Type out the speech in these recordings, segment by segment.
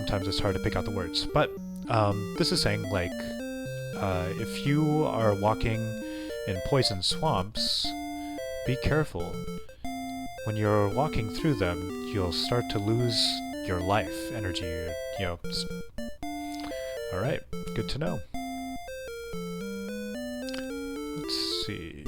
sometimes it's hard to pick out the words. But this is saying, like, if you are walking in poison swamps, be careful. When you're walking through them, you'll start to lose your life energy, you know. Alright, good to know. Let's see.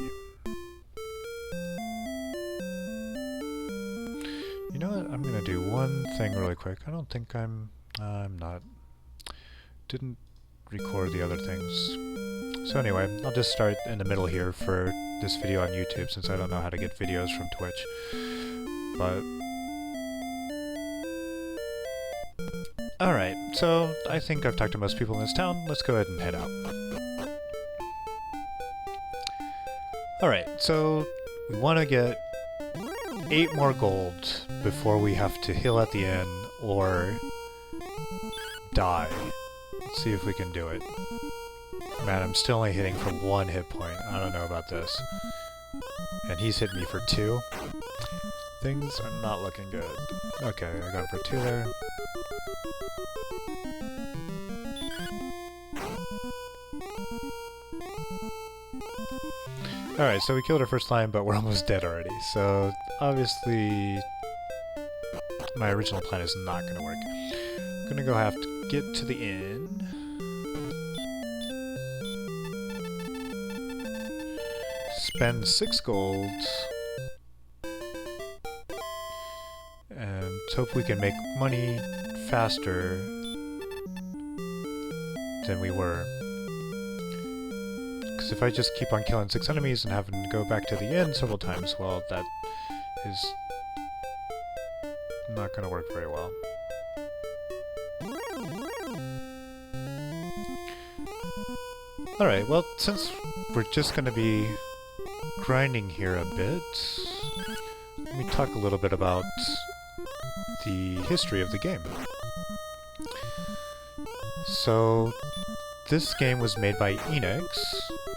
You know what? I'm gonna do one thing really quick. I don't think I'm not. Didn't record the other things. So anyway, I'll just start in the middle here for this video on YouTube since I don't know how to get videos from Twitch. But alright, so I think I've talked to most people in this town. Let's go ahead and head out. Alright, so we want to get 8 more gold before we have to heal at the inn or die. Let's see if we can do it. Man, I'm still only hitting for 1 hit point. I don't know about this. And he's hit me for 2. Things are not looking good. Okay, I got him for 2 there. Alright, so we killed our first lion, but we're almost dead already. So, obviously, my original plan is not going to work. I'm going to have to get to the inn. Spend 6 gold. And hope we can make money faster than we were. Because if I just keep on killing 6 enemies and having to go back to the inn several times, well, that is not going to work very well. Alright, well, since we're just going to be grinding here a bit, let me talk a little bit about the history of the game. So, this game was made by Enix,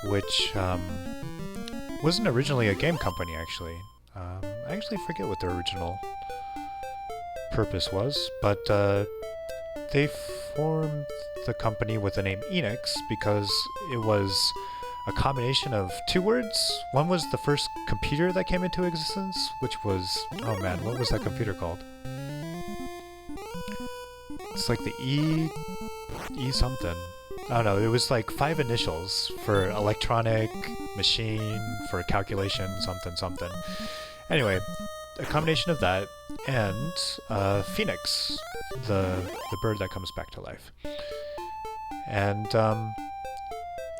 which wasn't originally a game company, actually. I actually forget what their original purpose was, but they formed the company with the name Enix because it was a combination of 2 words. One was the first computer that came into existence, which was... oh man, what was that computer called? It's like the E something. I don't know, it was like 5 initials for electronic, machine, for calculation, something, something. Anyway, a combination of that and Phoenix, the bird that comes back to life. And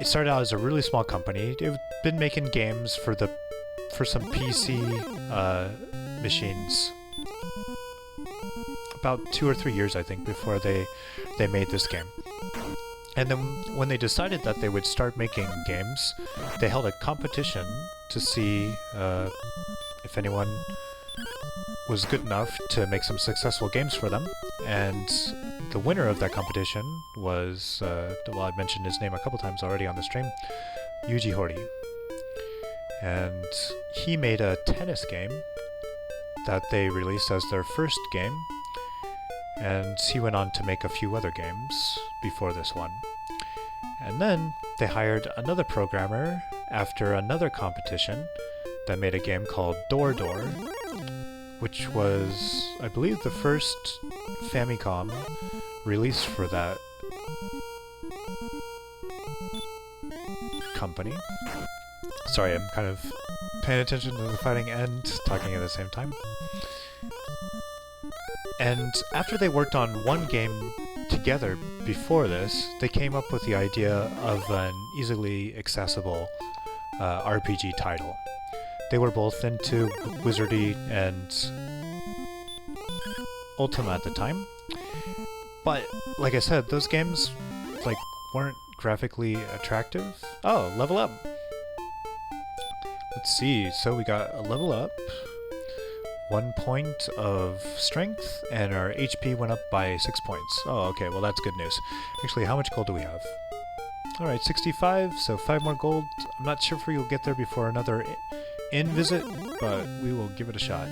it started out as a really small company. It had been making games for some PC machines. About 2 or 3 years, I think, before they made this game. And then when they decided that they would start making games, they held a competition to see if anyone was good enough to make some successful games for them. And the winner of that competition was, well, I mentioned his name a couple times already on the stream, Yuji Horii. And he made a tennis game that they released as their first game. And he went on to make a few other games before this one. And then they hired another programmer after another competition that made a game called Door Door, which was, I believe, the first Famicom release for that company. Sorry, I'm kind of paying attention to the fighting and talking at the same time. And after they worked on one game together before this, they came up with the idea of an easily accessible RPG title. They were both into Wizardry and Ultima at the time, but like I said, those games weren't graphically attractive. Oh, level up! Let's see, so we got a level up, 1 point of strength, and our HP went up by 6 points. Oh, okay, well that's good news. Actually, how much gold do we have? Alright, 65, so 5 more gold. I'm not sure if we'll get there before another inn visit, but we will give it a shot.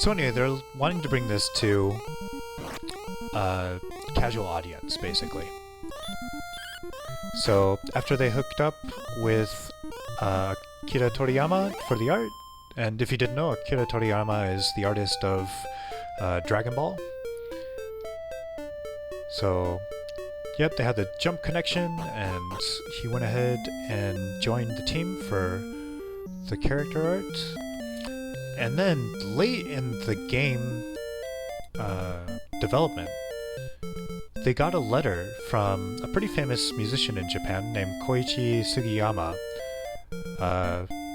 So anyway, they're wanting to bring this to a casual audience, basically. So after they hooked up with Akira Toriyama for the art, and if you didn't know, Akira Toriyama is the artist of Dragon Ball. So, yep, they had the jump connection, and he went ahead and joined the team for the character art. And then late in the game development, they got a letter from a pretty famous musician in Japan named Koichi Sugiyama,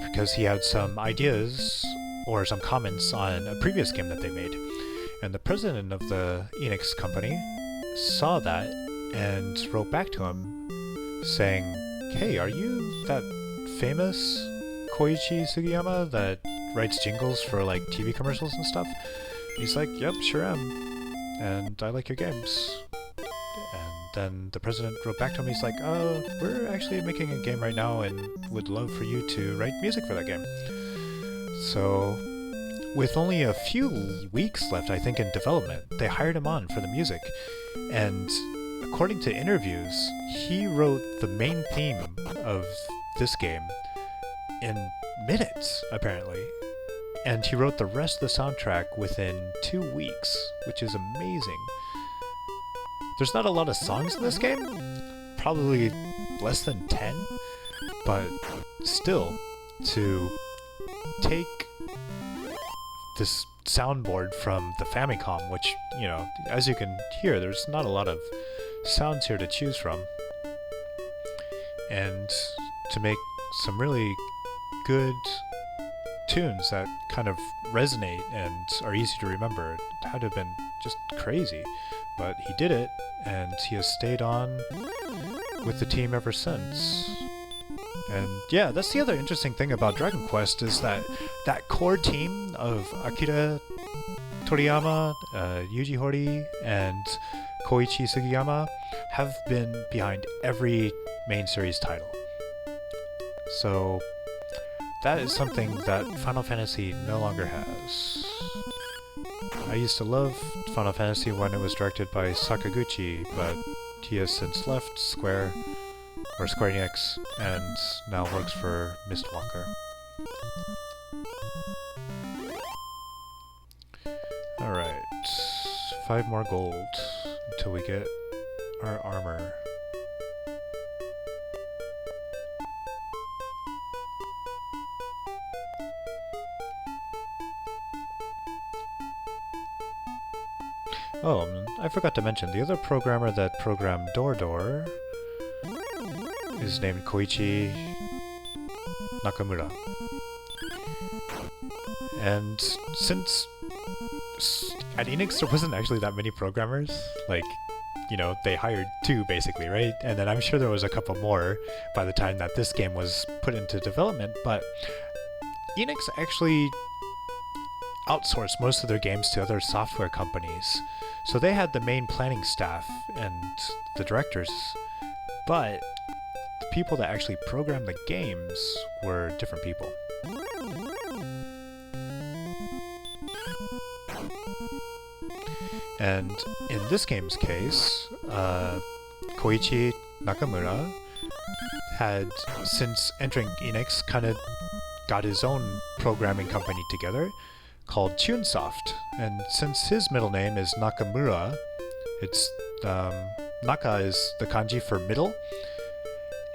because he had some ideas or some comments on a previous game that they made. And the president of the Enix company saw that and wrote back to him saying, "Hey, are you that famous Koichi Sugiyama that writes jingles for like TV commercials and stuff?" He's like, "Yep, sure am, and I like your games." And then the president wrote back to him, he's like, "We're actually making a game right now and would love for you to write music for that game." So with only a few weeks left, I think, in development, they hired him on for the music. And according to interviews, he wrote the main theme of this game in minutes, apparently. And he wrote the rest of the soundtrack within 2 weeks, which is amazing. There's not a lot of songs in this game, probably less than 10, but still, to take this soundboard from the Famicom, which, you know, as you can hear, there's not a lot of sounds here to choose from, and to make some really good tunes that kind of resonate and are easy to remember, it had to have been just crazy. But he did it, and he has stayed on with the team ever since. And yeah, that's the other interesting thing about Dragon Quest, is that that core team of Akira Toriyama, Yuji Horii, and Koichi Sugiyama have been behind every main series title. So that is something that Final Fantasy no longer has. I used to love Final Fantasy when it was directed by Sakaguchi, but he has since left Square Enix, and now works for Mistwalker. Alright, 5 more gold until we get our armor. Oh, I forgot to mention, the other programmer that programmed Door Door is named Koichi Nakamura. And since at Enix there wasn't actually that many programmers, like, you know, they hired 2 basically, right? And then I'm sure there was a couple more by the time that this game was put into development, but Enix actually outsourced most of their games to other software companies. So they had the main planning staff and the directors, but the people that actually programmed the games were different people. And in this game's case, Koichi Nakamura had, since entering Enix, kind of got his own programming company together called Chunsoft. And since his middle name is Nakamura, it's Naka is the kanji for middle.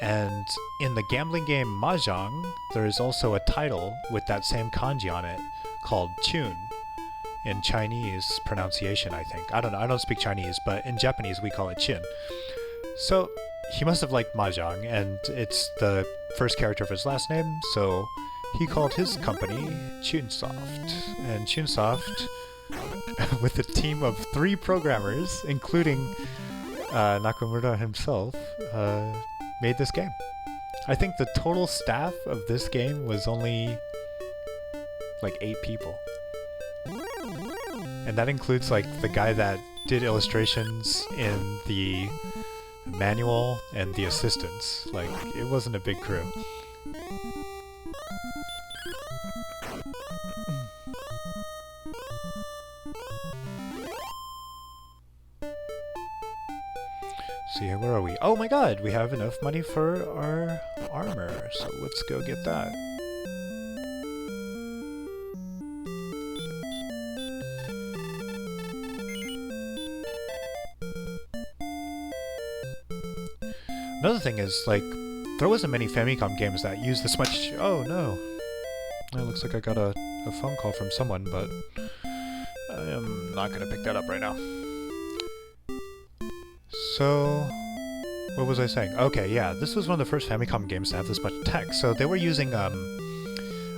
And in the gambling game Mahjong, there is also a title with that same kanji on it called Chun, in Chinese pronunciation, I think. I don't speak Chinese, but in Japanese we call it Chin. So he must have liked Mahjong, and it's the first character of his last name, so he called his company Chunsoft. And Chunsoft, with a team of 3 programmers, including Nakamura himself, made this game. I think the total staff of this game was only like 8 people. And that includes like the guy that did illustrations in the manual and the assistants. Like, it wasn't a big crew. See, where are we? Oh my god, we have enough money for our armor, so let's go get that. Another thing is, like, there wasn't many Famicom games that used this much— oh no. It looks like I got a phone call from someone, but I am not gonna pick that up right now. So, what was I saying? Okay, yeah, this was one of the first Famicom games to have this much text. So they were using a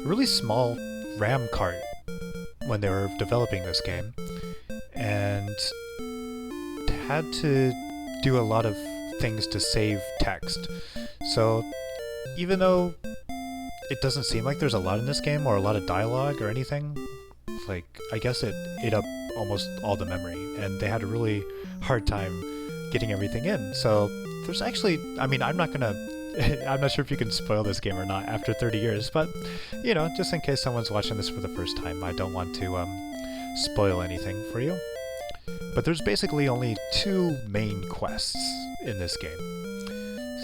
really small RAM cart when they were developing this game, and had to do a lot of things to save text. So even though it doesn't seem like there's a lot in this game or a lot of dialogue or anything, like, I guess it ate up almost all the memory, and they had a really hard time getting everything in. So there's actually— I mean, I'm not gonna I'm not sure if you can spoil this game or not after 30 years, but you know, just in case someone's watching this for the first time, I don't want to spoil anything for you. But there's basically only 2 main quests in this game.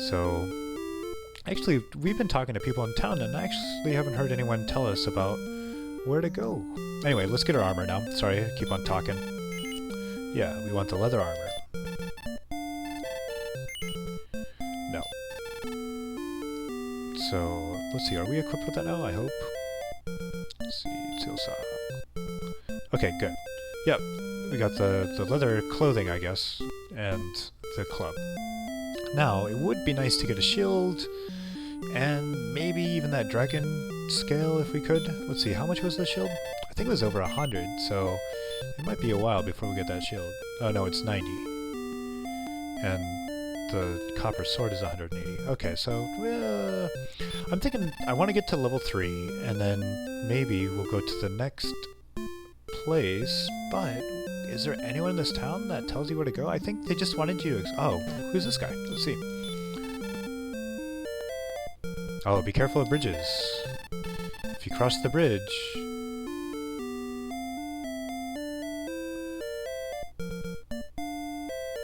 So actually, we've been talking to people in town, and I actually haven't heard anyone tell us about where to go. Anyway, let's get our armor now. Sorry, I keep on talking. Yeah, we want the leather armor. No. So, let's see, are we equipped with that now? I hope. Let's see, Tilsa. Okay, good. Yep, we got the leather clothing, I guess, and the club. Now, it would be nice to get a shield, and maybe even that dragon scale if we could. Let's see, how much was the shield? I think it was over 100, so it might be a while before we get that shield. Oh no, it's 90. And the copper sword is 180. Okay, so I'm thinking I want to get to level 3, and then maybe we'll go to the next place, but is there anyone in this town that tells you where to go? I think they just wanted you to— oh, who's this guy? Let's see. Oh, be careful of bridges. If you cross the bridge—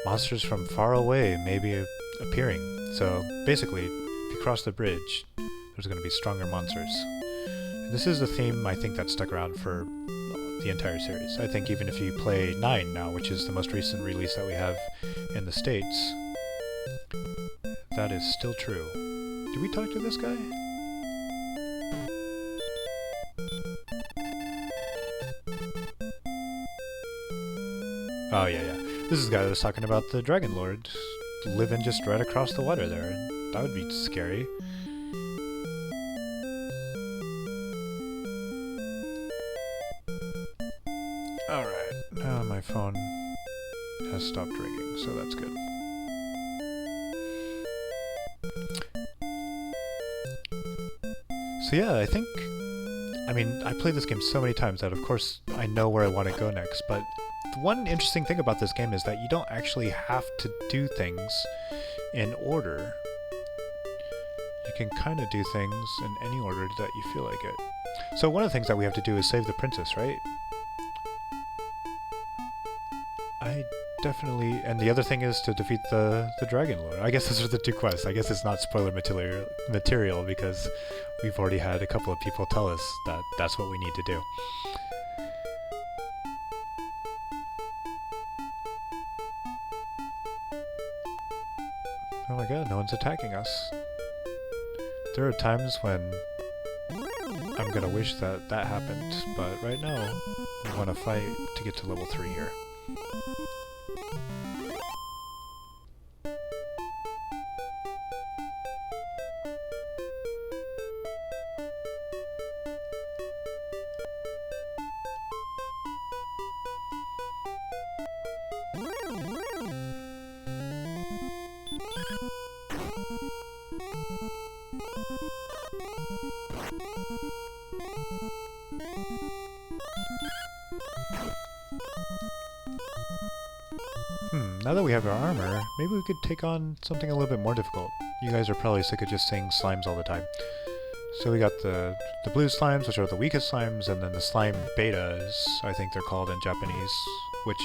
monsters from far away may be appearing. So basically, if you cross the bridge, there's going to be stronger monsters. And this is a theme I think that stuck around for the entire series. I think even if you play 9 now, which is the most recent release that we have in the States, that is still true. Did we talk to this guy? Oh, yeah. This is the guy that was talking about the Dragon Lord living just right across the water there. That would be scary. Alright, now my phone has stopped ringing, so that's good. So yeah, I think— I mean, I played this game so many times that of course I know where I want to go next, but one interesting thing about this game is that you don't actually have to do things in order. You can kind of do things in any order that you feel like it. So one of the things that we have to do is save the princess, right? I definitely— and the other thing is to defeat the Dragon Lord. I guess those are the 2 quests. I guess it's not spoiler material because we've already had a couple of people tell us that that's what we need to do. Oh my god, no one's attacking us. There are times when I'm gonna wish that that happened, but right now I want to fight to get to level 3 here. Now that we have our armor, maybe we could take on something a little bit more difficult. You guys are probably sick of just saying slimes all the time. So we got the blue slimes, which are the weakest slimes, and then the slime betas, I think they're called in Japanese, which